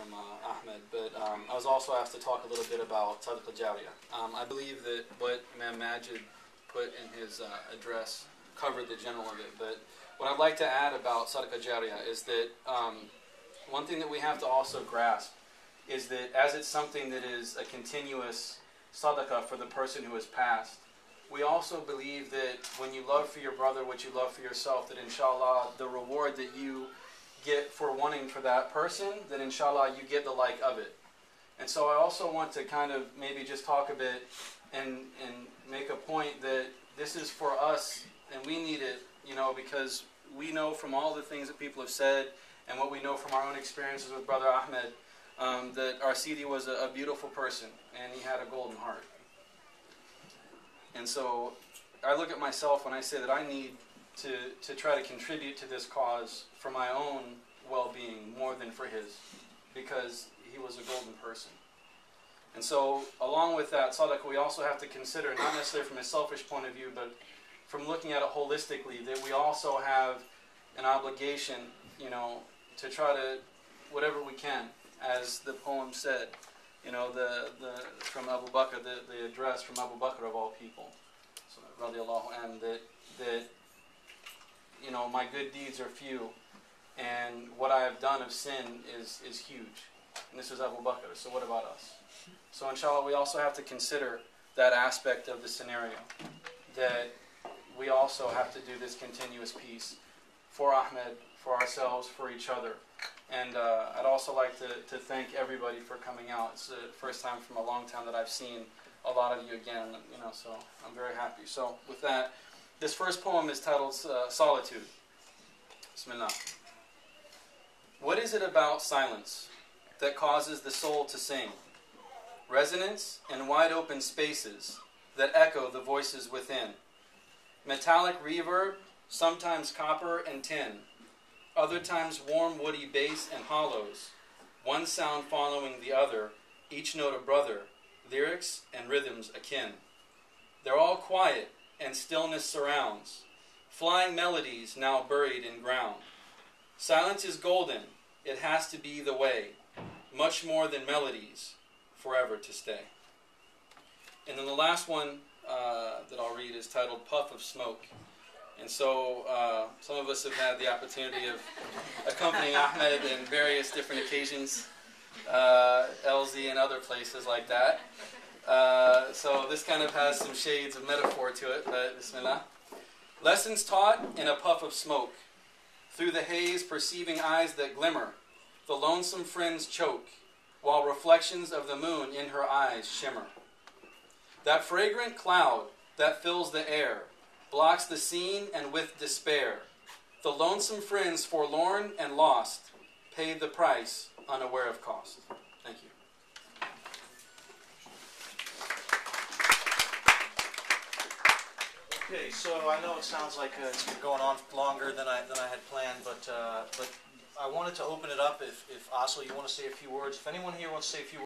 from Ahmed, but I was also asked to talk a little bit about Sadaqah Jariyah. I believe that what Imam Majid put in his address covered the general of it, but what I'd like to add about Sadaqah Jariyah is that one thing that we have to also grasp is that as it's something that is a continuous sadaqah for the person who has passed, we also believe that when you love for your brother what you love for yourself, that inshallah the reward that you get for wanting for that person, that inshallah you get the like of it. And so I also want to kind of maybe just talk a bit and make a point that this is for us and we need it, you know, because we know from all the things that people have said and what we know from our own experiences with Brother Ahmed, that our Sidi was a beautiful person and he had a golden heart. And so I look at myself when I say that I need to try to contribute to this cause for my own well-being more than for his, because he was a golden person. And so along with that sadaqah, we also have to consider, not necessarily from a selfish point of view, but from looking at it holistically, that we also have an obligation, you know, to try to, whatever we can, as the poem said, you know, from Abu Bakr, the address from Abu Bakr of all people, so radiallahu anhu, that you know, my good deeds are few, and what I have done of sin is huge. And this is Abu Bakr, so what about us? So inshallah, we also have to consider that aspect of the scenario, that we also have to do this continuous piece for Ahmed, for ourselves, for each other. And I'd also like to thank everybody for coming out. It's the first time from a long time that I've seen a lot of you again, you know, so I'm very happy. So with that, this first poem is titled Solitude. Bismillah. What is it about silence that causes the soul to sing? Resonance in wide open spaces that echo the voices within. Metallic reverb, sometimes copper and tin. Other times warm woody bass and hollows, one sound following the other, each note a brother, lyrics and rhythms akin. They're all quiet and stillness surrounds, flying melodies now buried in ground. Silence is golden, it has to be the way, much more than melodies, forever to stay. And then the last one that I'll read is titled Puff of Smoke. And so some of us have had the opportunity of accompanying Ahmed in various different occasions, LZ and other places like that. So this kind of has some shades of metaphor to it, but bismillah. Lessons taught in a puff of smoke. Through the haze, perceiving eyes that glimmer, the lonesome friends choke, while reflections of the moon in her eyes shimmer. That fragrant cloud that fills the air blocks the scene, and with despair, the lonesome friends forlorn and lost paid the price unaware of cost. Thank you. Okay, so I know it sounds like it's been going on longer than I had planned, but I wanted to open it up. If Asl, you want to say a few words. If anyone here wants to say a few words.